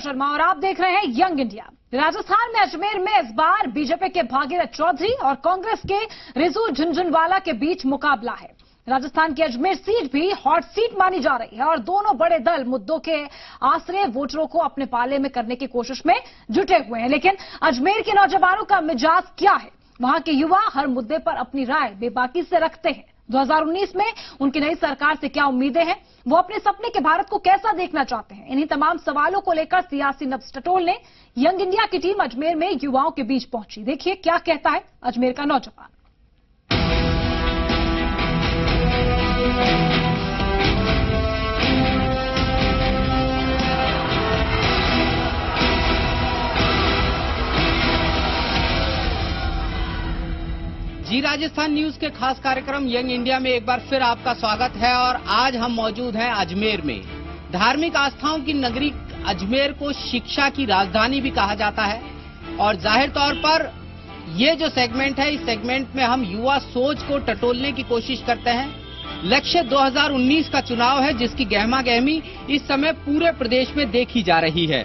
शर्मा और आप देख रहे हैं यंग इंडिया। राजस्थान में अजमेर में इस बार बीजेपी के भागीरथ चौधरी और कांग्रेस के रिजू झुनझुनवाला के बीच मुकाबला है। राजस्थान की अजमेर सीट भी हॉट सीट मानी जा रही है और दोनों बड़े दल मुद्दों के आश्रय वोटरों को अपने पाले में करने की कोशिश में जुटे हुए हैं। लेकिन अजमेर के नौजवानों का मिजाज क्या है? वहां के युवा हर मुद्दे पर अपनी राय बेबाकी से रखते हैं। 2019 में उनकी नई सरकार से क्या उम्मीदें हैं? वो अपने सपने के भारत को कैसा देखना चाहते हैं? इन्हीं तमाम सवालों को लेकर सियासी नब्ज टटोलने यंग इंडिया की टीम अजमेर में युवाओं के बीच पहुंची। देखिए क्या कहता है अजमेर का नौजवान। जी राजस्थान न्यूज के खास कार्यक्रम यंग इंडिया में एक बार फिर आपका स्वागत है। और आज हम मौजूद हैं अजमेर में। धार्मिक आस्थाओं की नगरी अजमेर को शिक्षा की राजधानी भी कहा जाता है और जाहिर तौर पर ये जो सेगमेंट है, इस सेगमेंट में हम युवा सोच को टटोलने की कोशिश करते हैं। लक्ष्य 2019 का चुनाव है जिसकी गहमा गहमी इस समय पूरे प्रदेश में देखी जा रही है।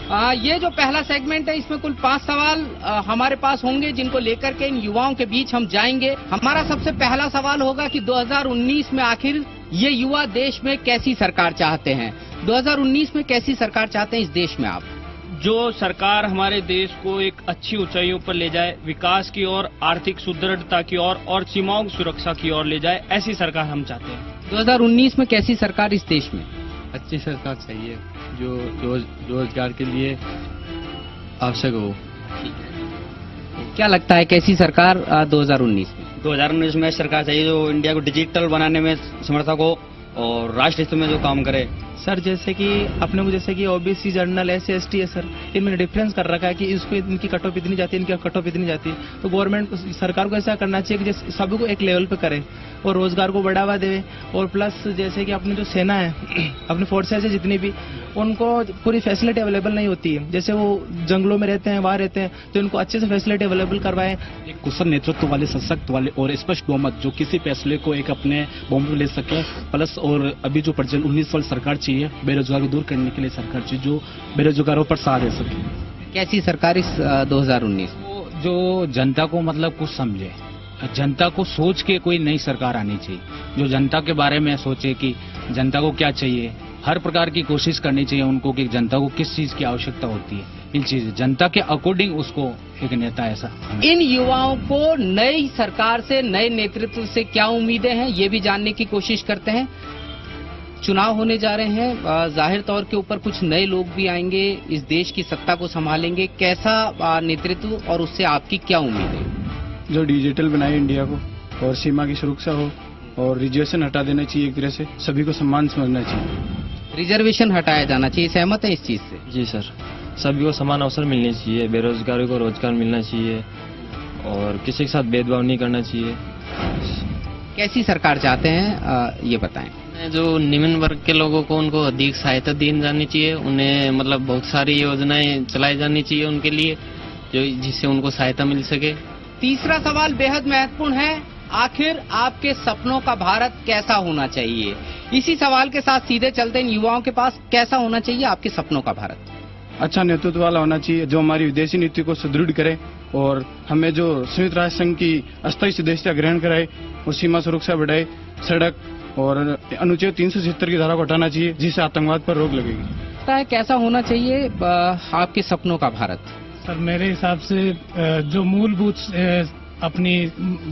ये जो पहला सेगमेंट है, इसमें कुल 5 सवाल हमारे पास होंगे जिनको लेकर के इन युवाओं के बीच हम जाएंगे। हमारा सबसे पहला सवाल होगा कि 2019 में आखिर ये युवा देश में कैसी सरकार चाहते हैं? 2019 में कैसी सरकार चाहते हैं इस देश में आप? जो सरकार हमारे देश को एक अच्छी ऊंचाइयों पर ले जाए, विकास की ओर, आर्थिक सुदृढ़ता की ओर और सीमाओं की सुरक्षा की ओर ले जाए, ऐसी सरकार हम चाहते हैं। 2019 में कैसी सरकार इस देश में? अच्छी सरकार चाहिए जो रोजगार के लिए आवश्यक हो। क्या लगता है कैसी सरकार 2019 में? 2019 में सरकार चाहिए जो इंडिया को डिजिटल बनाने में समर्थक हो और राष्ट्र हित में जो काम करे। सर जैसे कि अपने को जैसे कि ओबीसी जनरल SC ST है सर, इनमें डिफरेंस कर रखा है कि इसको इनकी कट ऑफ इतनी जाती है, इनकी कट ऑफ इतनी जाती है। तो गवर्नमेंट सरकार को ऐसा करना चाहिए कि जैसे सभी को एक लेवल पे करे और रोजगार को बढ़ावा दे। और प्लस जैसे कि अपनी जो सेना है, अपनी फोर्सेज है जितनी भी, उनको पूरी फैसिलिटी अवेलेबल नहीं होती है। जैसे वो जंगलों में रहते हैं, वहाँ रहते हैं, तो इनको अच्छे से फैसिलिटी अवेलेबल करवाएं। एक कुशल नेतृत्व वाले, सशक्त वाले और स्पष्ट बहुमत जो किसी फैसले को एक अपने बहुमत में ले सके। प्लस और अभी जो 19 वाली सरकार चाहिए, बेरोजगार को दूर करने के लिए सरकार चाहिए जो बेरोजगारों पर साथ दे सके। कैसी सरकार इस 2019 जो जनता को मतलब कुछ समझे, जनता को सोच के कोई नई सरकार आनी चाहिए जो जनता के बारे में सोचे कि जनता को क्या चाहिए। हर प्रकार की कोशिश करनी चाहिए उनको कि जनता को किस चीज की आवश्यकता होती है, इन चीजें जनता के अकॉर्डिंग उसको एक नेता ऐसा। इन युवाओं को नई सरकार से, नए नेतृत्व से क्या उम्मीदें हैं, ये भी जानने की कोशिश करते हैं। चुनाव होने जा रहे हैं, जाहिर तौर के ऊपर कुछ नए लोग भी आएंगे, इस देश की सत्ता को संभालेंगे। कैसा नेतृत्व और उससे आपकी क्या उम्मीद है? जो डिजिटल बनाए इंडिया को और सीमा की सुरक्षा हो और रिजर्वेशन हटा देना चाहिए। एक तरह से सभी को सम्मान समझना चाहिए। रिजर्वेशन हटाया जाना चाहिए, सहमत है इस चीज से? जी सर, सभी को समान अवसर मिलने चाहिए, बेरोजगारों को रोजगार मिलना चाहिए और किसी के साथ भेदभाव नहीं करना चाहिए। कैसी सरकार चाहते हैं ये बताएं। जो निम्न वर्ग के लोगों को उनको अधिक सहायता दी जानी चाहिए, उन्हें मतलब बहुत सारी योजनाएं चलाई जानी चाहिए उनके लिए, जो जिससे उनको सहायता मिल सके। तीसरा सवाल बेहद महत्वपूर्ण है, आखिर आपके सपनों का भारत कैसा होना चाहिए? इसी सवाल के साथ सीधे चलते हैं युवाओं के पास। कैसा होना चाहिए आपके सपनों का भारत? अच्छा नेतृत्व वाला होना चाहिए जो हमारी विदेशी नीति को सुदृढ़ करे और हमें जो संयुक्त राष्ट्र संघ की अस्थायी सदस्यता ग्रहण कराए और सीमा सुरक्षा बढ़ाए, सड़क और अनुच्छेद 376 की धारा को हटाना चाहिए जिससे आतंकवाद पर रोक लगेगी। कैसा होना चाहिए आपके सपनों का भारत? सर मेरे हिसाब से जो मूलभूत अपनी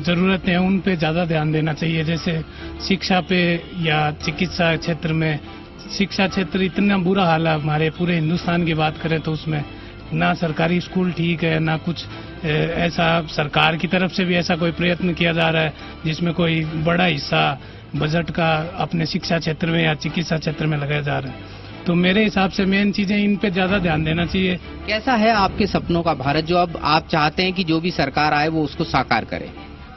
जरूरतें हैं उन पे ज्यादा ध्यान देना चाहिए। जैसे शिक्षा पे या चिकित्सा क्षेत्र में, शिक्षा क्षेत्र इतना बुरा हाल है हमारे पूरे हिंदुस्तान की बात करें तो उसमें ना सरकारी स्कूल ठीक है, ना कुछ ऐसा सरकार की तरफ से भी ऐसा कोई प्रयत्न किया जा रहा है जिसमें कोई बड़ा हिस्सा बजट का अपने शिक्षा क्षेत्र में या चिकित्सा क्षेत्र में लगाया जा रहा है। तो मेरे हिसाब से मेन चीजें इन पे ज्यादा ध्यान देना चाहिए। कैसा है आपके सपनों का भारत जो अब आप चाहते हैं कि जो भी सरकार आए वो उसको साकार करे?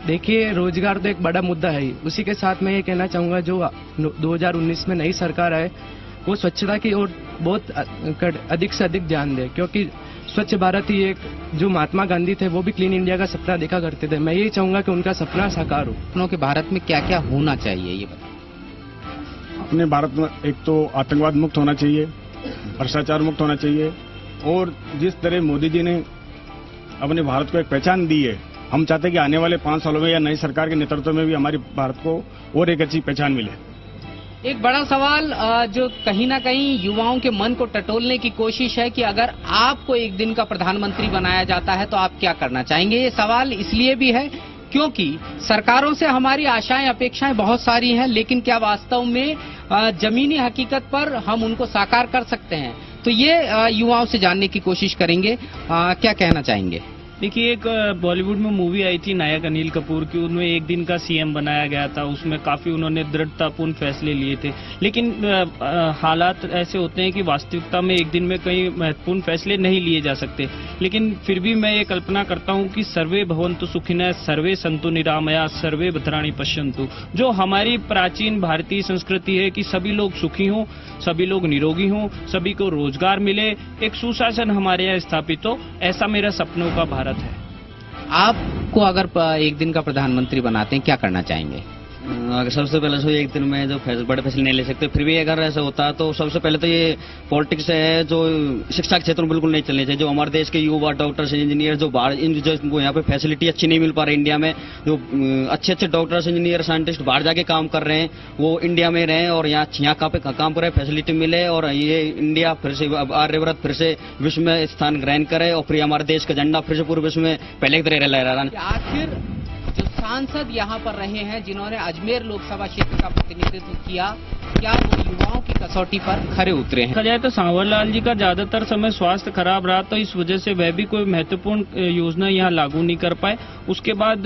देखिए रोजगार तो एक बड़ा मुद्दा है ही। उसी के साथ मैं ये कहना चाहूंगा जो 2019 में नई सरकार आए वो स्वच्छता की ओर बहुत अधिक से अधिक ध्यान दे, क्योंकि स्वच्छ भारत ही एक जो महात्मा गांधी थे वो भी क्लीन इंडिया का सपना देखा करते थे। मैं यही चाहूंगा कि उनका सपना साकार हो। सपनों के भारत में क्या क्या होना चाहिए ये बताएं। अपने भारत में एक तो आतंकवाद मुक्त होना चाहिए भ्रष्टाचार मुक्त होना चाहिए। और जिस तरह मोदी जी ने अपने भारत को एक पहचान दी है, हम चाहते हैं कि आने वाले 5 सालों में या नई सरकार के नेतृत्व में भी हमारी भारत को और एक अच्छी पहचान मिले। एक बड़ा सवाल जो कहीं ना कहीं युवाओं के मन को टटोलने की कोशिश है कि अगर आपको एक दिन का प्रधानमंत्री बनाया जाता है तो आप क्या करना चाहेंगे। ये सवाल इसलिए भी है क्योंकि सरकारों से हमारी आशाएं अपेक्षाएं बहुत सारी हैं, लेकिन क्या वास्तव में जमीनी हकीकत पर हम उनको साकार कर सकते हैं। तो ये युवाओं से जानने की कोशिश करेंगे। क्या कहना चाहेंगे। देखिए, एक बॉलीवुड में मूवी आई थी नायक अनिल कपूर की, उनमें एक दिन का सीएम बनाया गया था। उसमें काफी उन्होंने दृढ़तापूर्ण फैसले लिए थे, लेकिन हालात ऐसे होते हैं कि वास्तविकता में एक दिन में कई महत्वपूर्ण फैसले नहीं लिए जा सकते। लेकिन फिर भी मैं ये कल्पना करता हूं कि सर्वे भवन्तु सुखिनः, सर्वे सन्तु निरामया, सर्वे भद्राणि पश्यन्तु। जो हमारी प्राचीन भारतीय संस्कृति है कि सभी लोग सुखी हों, सभी लोग निरोगी हों, सभी को रोजगार मिले, एक सुशासन हमारे यहाँ स्थापित हो, ऐसा मेरा सपनों का भारत है। आपको अगर एक दिन का प्रधानमंत्री बनाते हैं, क्या करना चाहेंगे। अगर सबसे पहले तो एक दिन में जो बड़े फैसले नहीं ले सकते, फिर भी अगर ऐसा होता है तो सबसे पहले तो ये पॉलिटिक्स है जो शिक्षा के क्षेत्र में बिल्कुल नहीं चलनी चाहिए। जो हमारे देश के युवा डॉक्टर्स इंजीनियर जो बाहर जो यहाँ पे फैसिलिटी अच्छी नहीं मिल पा रही इंडिया में, जो अच्छे अच्छे डॉक्टर्स इंजीनियर साइंटिस्ट बाहर जाके काम कर रहे हैं, वो इंडिया में रहें और यहाँ काम करें, फैसिलिटी मिले और ये इंडिया फिर से आर्यव्रत फिर से विश्व में स्थान ग्रहण करे और फिर हमारे देश का झंडा फिर से पूरे विश्व में पहले की तरह लहरा। आखिर जो सांसद यहाँ पर रहे हैं जिन्होंने अजमेर लोकसभा क्षेत्र का प्रतिनिधित्व किया, क्या वो युवाओं की कसौटी पर खरे उतरे हैं। देखा जाए तो सांवरलाल जी का ज्यादातर समय स्वास्थ्य खराब रहा, तो इस वजह से वह भी कोई महत्वपूर्ण योजना यहाँ लागू नहीं कर पाए। उसके बाद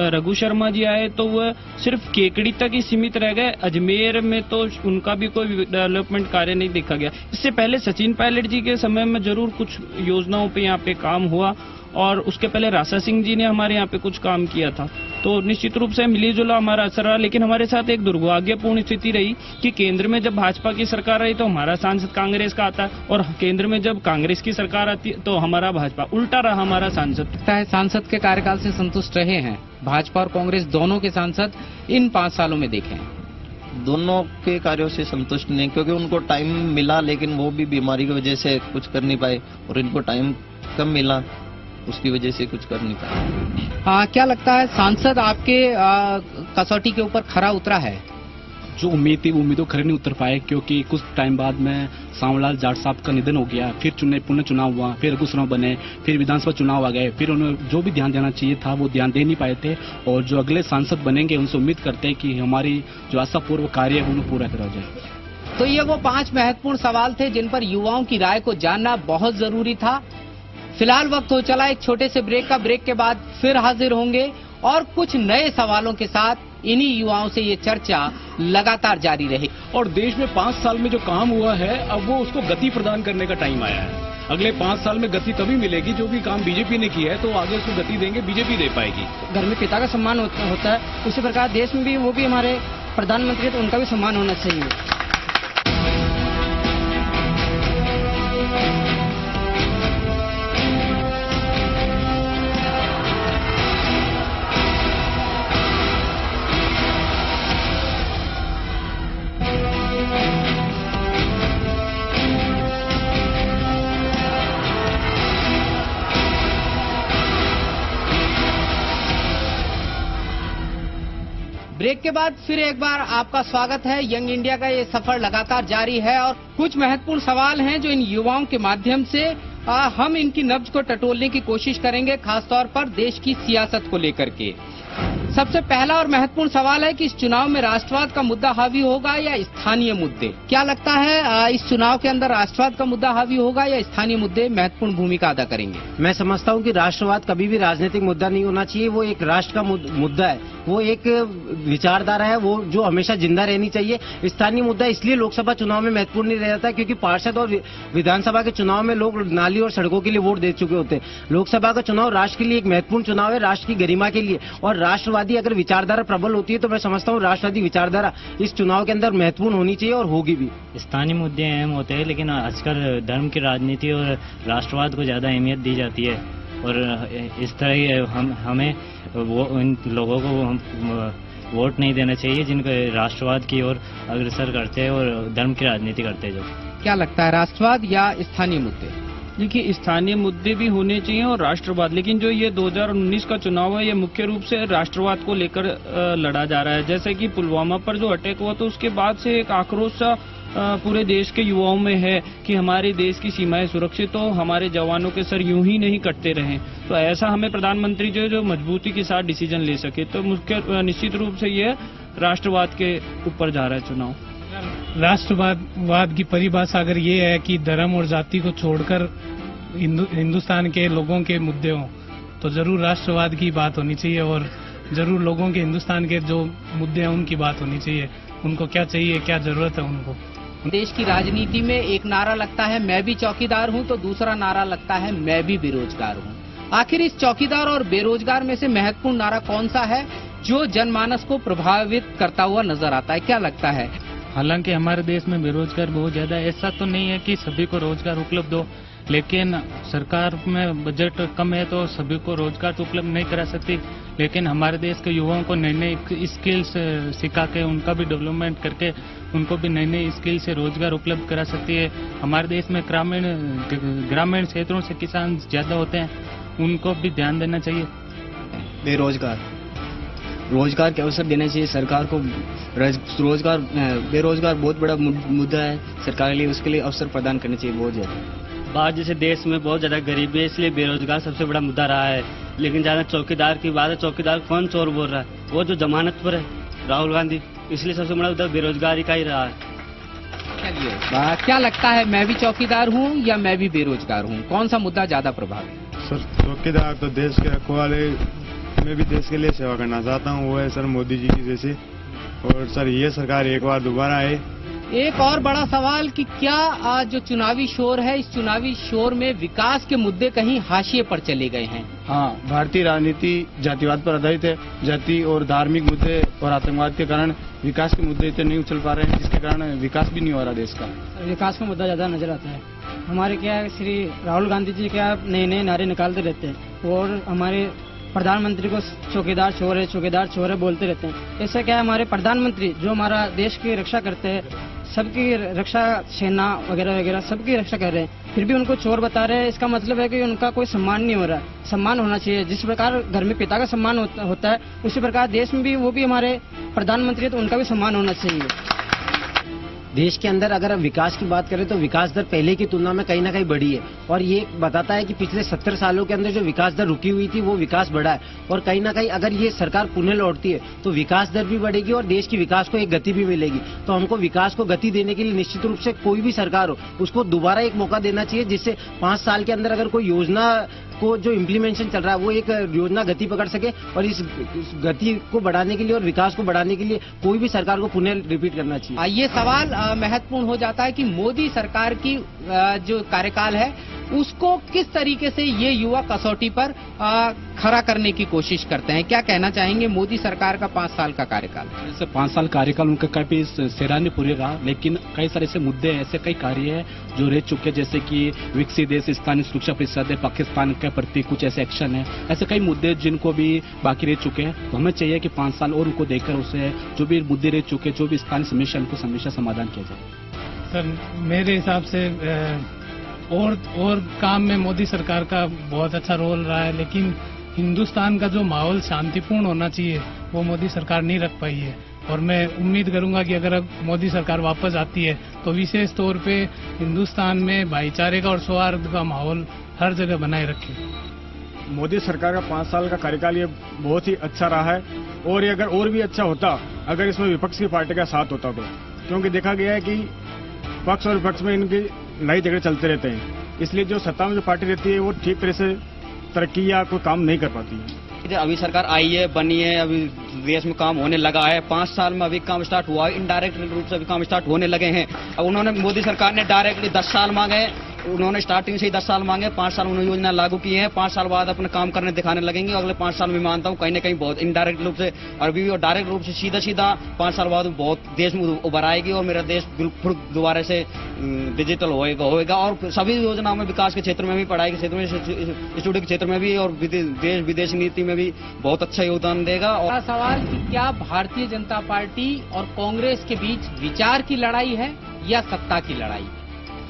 रघु शर्मा जी आए तो वह सिर्फ केकड़ी तक ही सीमित रह गए। अजमेर में तो उनका भी कोई डेवलपमेंट कार्य नहीं देखा गया। इससे पहले सचिन पायलट जी के समय में जरूर कुछ योजनाओं पे यहाँ पे काम हुआ और उसके पहले राजा सिंह जी ने हमारे यहाँ पे कुछ काम किया था। तो निश्चित रूप से मिलीजुला हमारा असर रहा, लेकिन हमारे साथ एक दुर्भाग्यपूर्ण स्थिति रही कि केंद्र में जब भाजपा की सरकार रही तो हमारा सांसद कांग्रेस का आता है और केंद्र में जब कांग्रेस की सरकार आती है तो हमारा भाजपा, उल्टा रहा हमारा सांसद। सांसद के कार्यकाल से संतुष्ट रहे हैं भाजपा और कांग्रेस दोनों के सांसद इन 5 सालों में देखे हैं। दोनों के कार्यों से संतुष्ट नहीं, क्योंकि उनको टाइम मिला लेकिन वो भी बीमारी की वजह से कुछ कर नहीं पाए और इनको टाइम कम मिला, उसकी वजह से कुछ कर नहीं पाया। क्या लगता है सांसद आपके कसौटी के ऊपर खरा उतरा है। जो उम्मीद थी वो उम्मीदों खरे नहीं उतर पाए, क्योंकि कुछ टाइम बाद में सांवरलाल जाट साहब का निधन हो गया, फिर पुनः चुनाव हुआ, फिर रघु शर्मा बने, फिर विधानसभा चुनाव आ गए, फिर उन्हें जो भी ध्यान देना चाहिए था वो ध्यान दे नहीं पाए थे। और जो अगले सांसद बनेंगे उनसे उम्मीद करते हैं कि हमारी जो आशापूर्व कार्य है उन्हें पूरा करा जाए। तो ये वो 5 महत्वपूर्ण सवाल थे जिन पर युवाओं की राय को जानना बहुत जरूरी था। फिलहाल वक्त हो चला एक छोटे से ब्रेक का। ब्रेक के बाद फिर हाजिर होंगे और कुछ नए सवालों के साथ। इन्हीं युवाओं से ये चर्चा लगातार जारी रही। और देश में 5 साल में जो काम हुआ है अब वो उसको गति प्रदान करने का टाइम आया है। अगले 5 साल में गति तभी मिलेगी, जो भी काम बीजेपी ने किया है तो आगे उसको गति देंगे, बीजेपी दे पाएगी। घर में पिता का सम्मान होता है, उसी प्रकार देश में भी वो भी हमारे प्रधानमंत्री, तो उनका भी सम्मान होना चाहिए। ब्रेक के बाद फिर एक बार आपका स्वागत है। यंग इंडिया का ये सफर लगातार जारी है और कुछ महत्वपूर्ण सवाल हैं जो इन युवाओं के माध्यम से हम इनकी नब्ज को टटोलने की कोशिश करेंगे, खासतौर पर देश की सियासत को लेकर के। सबसे पहला और महत्वपूर्ण सवाल है कि इस चुनाव में राष्ट्रवाद का मुद्दा हावी होगा या स्थानीय मुद्दे। क्या लगता है इस चुनाव के अंदर राष्ट्रवाद का मुद्दा हावी होगा या स्थानीय मुद्दे महत्वपूर्ण भूमिका अदा करेंगे। मैं समझता हूं कि राष्ट्रवाद कभी भी राजनीतिक मुद्दा नहीं होना चाहिए। वो एक राष्ट्र का मुद्दा है, वो एक विचारधारा है, वो जो हमेशा जिंदा रहनी चाहिए। स्थानीय मुद्दा इसलिए लोकसभा चुनाव में महत्वपूर्ण नहीं रहता क्योंकि पार्षद और विधानसभा के चुनाव में लोग नाली और सड़कों के लिए वोट दे चुके होते हैं। लोकसभा का चुनाव राष्ट्र के लिए एक महत्वपूर्ण चुनाव है, राष्ट्र की गरिमा के लिए। और राष्ट्रवादी अगर विचारधारा प्रबल होती है तो मैं समझता हूँ राष्ट्रवादी विचारधारा इस चुनाव के अंदर महत्वपूर्ण होनी चाहिए और होगी भी। स्थानीय मुद्दे अहम होते हैं, लेकिन आजकल धर्म की राजनीति और राष्ट्रवाद को ज्यादा अहमियत दी जाती है और इस तरह हमें वो इन लोगों को वोट नहीं देना चाहिए, जिनको राष्ट्रवाद की ओर अग्रसर करते हैं और धर्म की राजनीति करते हैं। जो क्या लगता है, राष्ट्रवाद या स्थानीय मुद्दे? देखिए, स्थानीय मुद्दे भी होने चाहिए और राष्ट्रवाद, लेकिन जो ये 2019 का चुनाव है ये मुख्य रूप से राष्ट्रवाद को लेकर लड़ा जा रहा है। जैसे कि पुलवामा पर जो अटैक हुआ तो उसके बाद से एक आक्रोश सा पूरे देश के युवाओं में है कि हमारे देश की सीमाएं सुरक्षित हो, हमारे जवानों के सर यूं ही नहीं कटते रहें। तो ऐसा हमें प्रधानमंत्री जो मजबूती के साथ डिसीजन ले सके। तो मुख्य निश्चित रूप से ये राष्ट्रवाद के ऊपर जा रहा है चुनाव। राष्ट्रवाद की परिभाषा अगर ये है कि धर्म और जाति को छोड़कर हिंदुस्तान के लोगों के मुद्दे हों, तो जरूर राष्ट्रवाद की बात होनी चाहिए और जरूर लोगों के हिंदुस्तान के जो मुद्दे हैं उनकी बात होनी चाहिए। उनको क्या चाहिए, क्या जरूरत है उनको। देश की राजनीति में एक नारा लगता है मैं भी चौकीदार हूं, तो दूसरा नारा लगता है मैं भी बेरोजगार हूं। आखिर इस चौकीदार और बेरोजगार में से महत्वपूर्ण नारा कौन सा है जो जनमानस को प्रभावित करता हुआ नजर आता है? क्या लगता है? हालांकि हमारे देश में बेरोजगार बहुत ज्यादा है। ऐसा तो नहीं है कि सभी को रोजगार उपलब्ध हो, लेकिन सरकार में बजट कम है तो सभी को रोजगार तो उपलब्ध नहीं करा सकती। लेकिन हमारे देश के युवाओं को नई नई स्किल्स सिखा के उनका भी डेवलपमेंट करके उनको भी नई नई स्किल से रोजगार उपलब्ध करा सकती है। हमारे देश में ग्रामीण क्षेत्रों से किसान ज्यादा होते हैं, उनको भी ध्यान देना चाहिए। रोजगार के अवसर देना चाहिए सरकार को। बेरोजगार बहुत बड़ा मुद्दा है सरकार के लिए, उसके लिए अवसर प्रदान करने चाहिए बहुत ज्यादा। बात जैसे देश में बहुत ज्यादा गरीबी है, इसलिए बेरोजगार सबसे बड़ा मुद्दा रहा है। लेकिन ज्यादा चौकीदार की बात है, चौकीदार कौन चोर बोल रहा है? वो जो जमानत पर है राहुल गांधी, इसलिए सबसे बड़ा मुद्दा बेरोजगारी का ही रहा है। चलिए, क्या लगता है, मैं भी चौकीदार हूँ या मैं भी बेरोजगार हूँ, कौन सा मुद्दा ज्यादा प्रभावी? सर, चौकीदार तो देश के रखवाले, मैं भी देश के लिए सेवा करना चाहता हूँ, वो है सर मोदी जी की जैसे। और सर ये सरकार एक बार दोबारा आए। एक और बड़ा सवाल कि क्या जो चुनावी शोर है, इस चुनावी शोर में विकास के मुद्दे कहीं हाशिए पर चले गए हैं? हाँ, भारतीय राजनीति जातिवाद पर आधारित है। जाति और धार्मिक मुद्दे और आतंकवाद के कारण विकास के मुद्दे इतने नहीं उछल पा रहे हैं, जिसके कारण विकास भी नहीं हो रहा देश का। विकास का मुद्दा ज्यादा नजर आता है। हमारे क्या श्री राहुल गांधी जी क्या नए नए नारे निकालते रहते हैं और हमारे प्रधानमंत्री को चौकीदार चोर है बोलते रहते हैं। ऐसा क्या है, हमारे प्रधानमंत्री जो हमारा देश की रक्षा करते हैं, सबकी रक्षा, सेना वगैरह वगैरह सबकी रक्षा कर रहे हैं, फिर भी उनको चोर बता रहे हैं। इसका मतलब है कि उनका कोई सम्मान नहीं हो रहा है। सम्मान होना चाहिए। जिस प्रकार घर में पिता का सम्मान होता है, उसी प्रकार देश में भी वो भी हमारे प्रधानमंत्री है तो उनका भी सम्मान होना चाहिए। देश के अंदर अगर विकास की बात करें तो विकास दर पहले की तुलना में कहीं ना कहीं बढ़ी है और ये बताता है कि पिछले 70 सालों के अंदर जो विकास दर रुकी हुई थी वो विकास बढ़ा है। और कहीं ना कहीं अगर ये सरकार पुनः लौटती है तो विकास दर भी बढ़ेगी और देश की विकास को एक गति भी मिलेगी। तो हमको विकास को गति देने के लिए निश्चित रूप से कोई भी सरकार हो उसको दोबारा एक मौका देना चाहिए, जिससे 5 साल के अंदर अगर कोई योजना को जो इम्प्लीमेंटेशन चल रहा है वो एक योजना गति पकड़ सके। और इस गति को बढ़ाने के लिए और विकास को बढ़ाने के लिए कोई भी सरकार को पुनः रिपीट करना चाहिए। ये सवाल महत्वपूर्ण हो जाता है कि मोदी सरकार की जो कार्यकाल है उसको किस तरीके से ये युवा कसौटी पर खरा करने की कोशिश करते हैं। क्या कहना चाहेंगे मोदी सरकार का 5 साल का कार्यकाल? जैसे 5 साल कार्यकाल उनका काफी सराहनीय पूरी रहा, लेकिन कई सारे ऐसे मुद्दे, ऐसे कई कार्य है जो रह चुके, जैसे कि विकसित देश स्थानीय सुरक्षा परिषद है, पाकिस्तान के प्रति कुछ ऐसे एक्शन है, ऐसे कई मुद्दे जिनको भी बाकी रह चुके हैं। तो हमें चाहिए कि 5 साल और उनको देखकर उसे जो भी मुद्दे रह चुके, जो भी स्थानीय समस्या, उनको समस्या समाधान किया जाए। सर, मेरे हिसाब से और काम में मोदी सरकार का बहुत अच्छा रोल रहा है, लेकिन हिंदुस्तान का जो माहौल शांतिपूर्ण होना चाहिए वो मोदी सरकार नहीं रख पाई है। और मैं उम्मीद करूंगा कि अगर मोदी सरकार वापस आती है तो विशेष तौर पे हिंदुस्तान में भाईचारे का और सौहार्द का माहौल हर जगह बनाए रखे। मोदी सरकार का 5 साल का कार्यकाल ये बहुत ही अच्छा रहा है और ये अगर और भी अच्छा होता अगर इसमें विपक्ष की पार्टी का साथ होता तो, क्योंकि देखा गया है कि पक्ष और विपक्ष में इनकी लड़ाई झगड़े चलते रहते हैं, इसलिए जो सत्ता में जो पार्टी रहती है वो ठीक तरह से तरक्की या कोई काम नहीं कर पाती है। अभी सरकार आई है, बनी है, अभी देश में काम होने लगा है, 5 साल में अभी काम स्टार्ट हुआ है, इनडायरेक्ट रूप से अभी काम स्टार्ट होने लगे हैं। अब उन्होंने मोदी सरकार ने डायरेक्टली 10 साल मांगे हैं, उन्होंने स्टार्टिंग से ही 10 साल मांगे, 5 साल उन्होंने योजना लागू की है, 5 साल बाद अपने काम करने दिखाने लगेंगे। अगले 5 साल में मानता हूँ कहीं ना कहीं बहुत इनडायरेक्ट रूप से अभी और डायरेक्ट रूप से सीधा 5 साल बाद बहुत देश में उभर आएगी और मेरा देश बिल्कुल दोबारा से डिजिटल होएगा और सभी योजनाओं में विकास के क्षेत्र में भी, पढ़ाई के क्षेत्र में, स्टूडियो के क्षेत्र में भी और देश विदेश नीति में भी बहुत अच्छा योगदान देगा। और सवाल कि क्या भारतीय जनता पार्टी और कांग्रेस के बीच विचार की लड़ाई है या सत्ता की लड़ाई?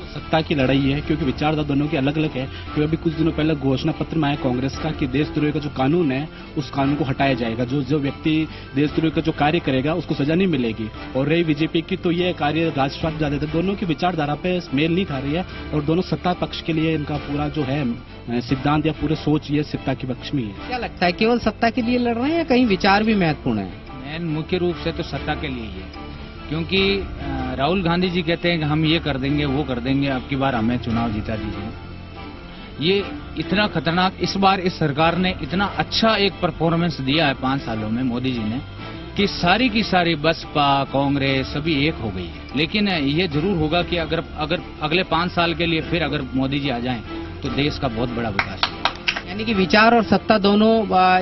सत्ता की लड़ाई है, क्योंकि विचारधारा दोनों की अलग अलग है। क्योंकि अभी कुछ दिनों पहले घोषणा पत्र में आया कांग्रेस का कि देशद्रोही का जो कानून है उस कानून को हटाया जाएगा, जो व्यक्ति देशद्रोही का जो कार्य करेगा उसको सजा नहीं मिलेगी। और रही बीजेपी की तो ये कार्य राष्ट्रवाद ज्यादा थे, दोनों की विचारधारा पे मेल नहीं खा रही है और दोनों सत्ता पक्ष के लिए इनका पूरा जो है सिद्धांत या पूरे सोच ये सत्ता के पक्ष में है। क्या लगता है केवल सत्ता के लिए लड़ रहे हैं या कहीं विचार भी महत्वपूर्ण है? मैन मुख्य रूप से तो सत्ता के लिए ही है, क्योंकि राहुल गांधी जी कहते हैं कि हम ये कर देंगे वो कर देंगे, अब की बार हमें चुनाव जिता दीजिए। ये इतना खतरनाक, इस बार इस सरकार ने इतना अच्छा एक परफॉर्मेंस दिया है 5 सालों में मोदी जी ने कि सारी की सारी बसपा कांग्रेस सभी एक हो गई है। लेकिन ये जरूर होगा कि अगर अगले 5 साल के लिए फिर अगर मोदी जी आ जाएं तो देश का बहुत बड़ा विकास है। यानी कि विचार और सत्ता दोनों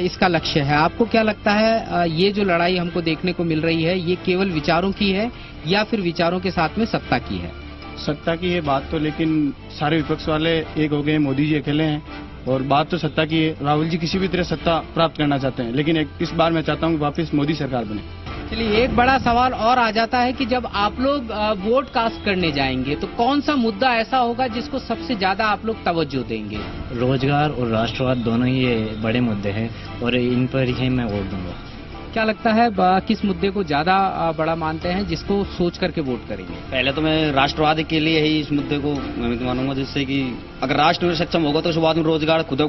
इसका लक्ष्य है। आपको क्या लगता है ये जो लड़ाई हमको देखने को मिल रही है ये केवल विचारों की है या फिर विचारों के साथ में सत्ता की है? सत्ता की है बात तो, लेकिन सारे विपक्ष वाले एक हो गए, मोदी जी अकेले हैं और बात तो सत्ता की है। राहुल जी किसी भी तरह सत्ता प्राप्त करना चाहते हैं, लेकिन इस बार मैं चाहता हूँ कि वापस मोदी सरकार बने। चलिए, एक बड़ा सवाल और आ जाता है कि जब आप लोग वोट कास्ट करने जाएंगे तो कौन सा मुद्दा ऐसा होगा जिसको सबसे ज्यादा आप लोग तवज्जो देंगे? रोजगार और राष्ट्रवाद दोनों ही ये बड़े मुद्दे हैं और इन पर ही मैं वोट दूंगा। क्या लगता है किस मुद्दे को ज्यादा बड़ा मानते हैं जिसको सोच करके वोट करेंगे? पहले तो मैं राष्ट्रवाद के लिए ही इस मुद्दे को मैं मानूंगा, जिससे कि अगर राष्ट्र सक्षम होगा तो उसके बाद में रोजगार खुद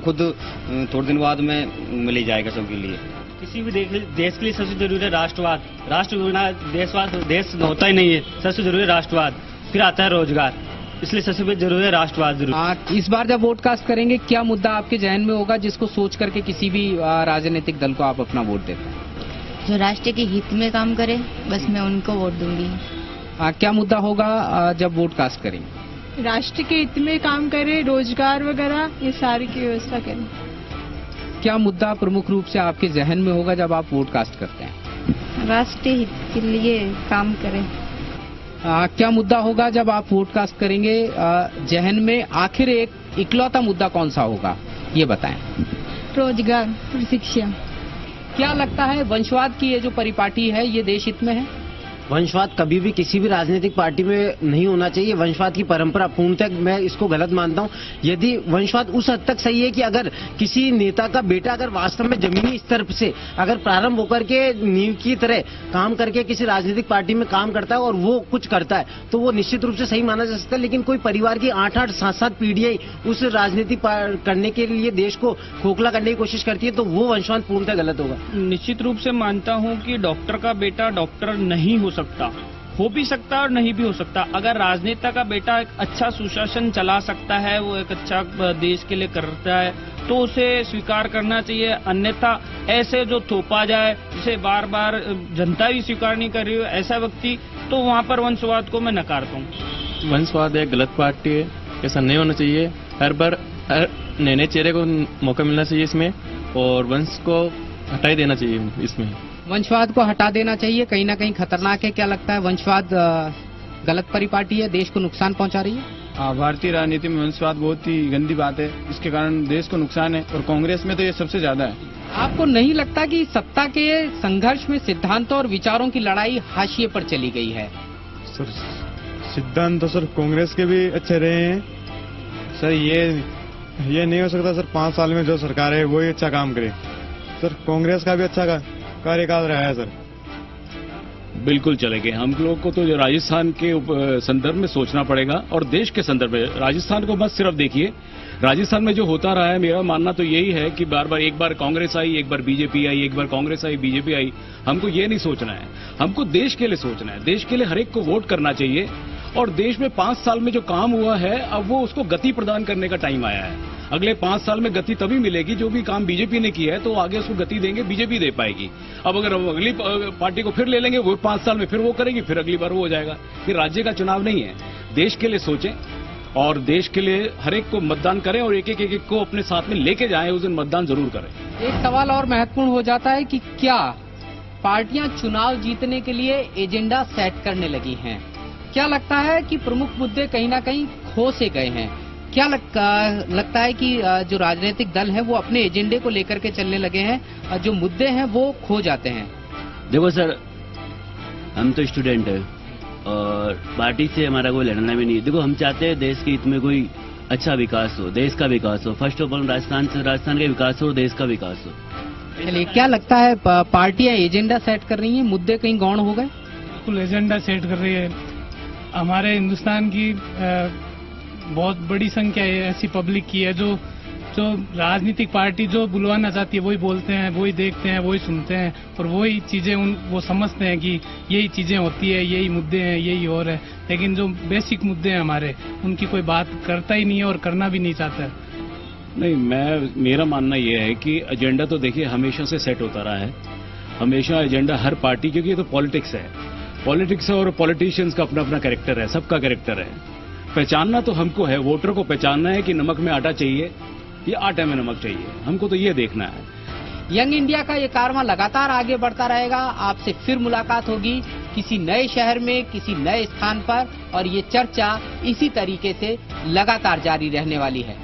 थोड़े दिन बाद में मिल ही जाएगा सबके लिए। किसी भी देश के लिए सबसे जरूरी है राष्ट्रवाद। राष्ट्र बिना देश होता ही नहीं है। सबसे जरूरी है राष्ट्रवाद, फिर आता है रोजगार, इसलिए सबसे जरूरी है राष्ट्रवाद जरूरी। इस बार जब वोट कास्ट करेंगे क्या मुद्दा आपके जहन में होगा जिसको सोच करके किसी भी राजनीतिक दल को आप अपना वोट देते हैं? जो राष्ट्र के हित में काम करे बस मैं उनको वोट दूंगी। क्या मुद्दा होगा जब वोट कास्ट करेंगे? राष्ट्र के हित में काम करे, रोजगार वगैरह ये सारी की व्यवस्था करें। क्या मुद्दा प्रमुख रूप से आपके जहन में होगा जब आप वोट कास्ट करते हैं? राष्ट्रीय हित के लिए काम करें। क्या मुद्दा होगा जब आप वोट कास्ट करेंगे? जहन में आखिर एक इकलौता मुद्दा कौन सा होगा ये बताएं। रोजगार और शिक्षा। क्या लगता है वंशवाद की ये जो परिपाटी है ये देश हित में है? वंशवाद कभी भी किसी भी राजनीतिक पार्टी में नहीं होना चाहिए। वंशवाद की परंपरा पूर्णतः मैं इसको गलत मानता हूं। यदि वंशवाद उस हद तक सही है कि अगर किसी नेता का बेटा अगर वास्तव में जमीनी स्तर से अगर प्रारंभ होकर के नींव की तरह काम करके किसी राजनीतिक पार्टी में काम करता है और वो कुछ करता है तो वो निश्चित रूप से सही माना जा सकता है। लेकिन कोई परिवार की 8-8, 7-7 पीढ़ियां उस राजनीति करने के लिए देश को खोखला करने की कोशिश करती है तो वो वंशवाद पूर्णतः गलत होगा। निश्चित रूप से मानता हूं कि डॉक्टर का बेटा डॉक्टर नहीं हो सकता, हो भी सकता और नहीं भी हो सकता। अगर राजनेता का बेटा एक अच्छा सुशासन चला सकता है, वो एक अच्छा देश के लिए करता है तो उसे स्वीकार करना चाहिए। अन्यथा ऐसे जो थोपा जाए जिसे बार बार जनता भी स्वीकार नहीं कर रही हो ऐसा व्यक्ति, तो वहाँ पर वंशवाद को मैं नकारता हूँ। वंशवाद एक गलत पार्टी है, ऐसा नहीं होना चाहिए। हर बार नए नए चेहरे को मौका मिलना चाहिए इसमें और वंश को हटा ही देना चाहिए। इसमें वंशवाद को हटा देना चाहिए, कहीं ना कहीं खतरनाक है। क्या लगता है वंशवाद गलत परिपाटी है, देश को नुकसान पहुंचा रही है? भारतीय राजनीति में वंशवाद बहुत ही गंदी बात है, इसके कारण देश को नुकसान है और कांग्रेस में तो ये सबसे ज्यादा है। आपको नहीं लगता कि सत्ता के संघर्ष में सिद्धांतों और विचारों की लड़ाई हाशिए पर चली गई है? सर सिद्धांत तो सर कांग्रेस के भी अच्छे रहे हैं सर। ये नहीं हो सकता सर 5 साल में जो सरकार है वही अच्छा काम करे। सर कांग्रेस का भी अच्छा कार्यकाल रहा है सर। बिल्कुल चलेंगे। हम लोग को तो राजस्थान के संदर्भ में सोचना पड़ेगा और देश के संदर्भ में। राजस्थान को मत सिर्फ देखिए, राजस्थान में जो होता रहा है मेरा मानना तो यही है कि बार बार एक बार कांग्रेस आई, एक बार बीजेपी आई, एक बार कांग्रेस आई, बीजेपी आई। हमको ये नहीं सोचना है, हमको देश के लिए सोचना है। देश के लिए हर एक को वोट करना चाहिए और देश में 5 साल में जो काम हुआ है अब वो उसको गति प्रदान करने का टाइम आया है। अगले 5 साल में गति तभी मिलेगी, जो भी काम बीजेपी ने किया है तो आगे उसको गति देंगे, बीजेपी दे पाएगी। अब अगर अगली पार्टी को फिर ले लेंगे, वो 5 साल में फिर वो करेगी, फिर अगली बार वो हो जाएगा। ये राज्य का चुनाव नहीं है, देश के लिए सोचें और देश के लिए हर एक को मतदान करें और एक एक को अपने साथ में लेके जाएं, उस दिन मतदान जरूर करें। एक सवाल और महत्वपूर्ण हो जाता है कि क्या पार्टियां चुनाव जीतने के लिए एजेंडा सेट करने लगी हैं? क्या लगता है कि प्रमुख मुद्दे कहीं ना कहीं खो से गए हैं? क्या लगता है कि जो राजनीतिक दल है वो अपने एजेंडे को लेकर के चलने लगे हैं, जो मुद्दे हैं वो खो जाते हैं? देखो सर, हम तो स्टूडेंट हैं और पार्टी से हमारा कोई लड़ना भी नहीं है। देखो, हम चाहते हैं देश के हित में कोई अच्छा विकास हो, देश का विकास हो। फर्स्ट ऑफ ऑल राजस्थान का विकास हो, देश का विकास हो। चलिए, क्या लगता है पार्टियां एजेंडा सेट कर रही हैं, मुद्दे कहीं गौण हो गए? बिल्कुल एजेंडा सेट कर रही है। हमारे हिंदुस्तान की बहुत बड़ी संख्या ऐसी पब्लिक की है जो राजनीतिक पार्टी जो बुलवाना चाहती है वही बोलते हैं, वही देखते हैं, वही सुनते हैं और वही चीजें वो समझते हैं कि यही चीजें होती है, यही मुद्दे हैं, यही और है। लेकिन जो बेसिक मुद्दे हैं हमारे, उनकी कोई बात करता ही नहीं है और करना भी नहीं चाहता है। नहीं, मेरा मानना यह है कि एजेंडा तो देखिए हमेशा से सेट होता रहा है। हमेशा एजेंडा हर पार्टी, क्योंकि ये तो पॉलिटिक्स है और पॉलिटिशियंस का अपना अपना कैरेक्टर है, सबका कैरेक्टर है। पहचानना तो हमको है, वोटर को पहचानना है कि नमक में आटा चाहिए या आटे में नमक चाहिए, हमको तो ये देखना है। यंग इंडिया का ये कारवां लगातार आगे बढ़ता रहेगा। आपसे फिर मुलाकात होगी किसी नए शहर में, किसी नए स्थान पर, और ये चर्चा इसी तरीके से लगातार जारी रहने वाली है।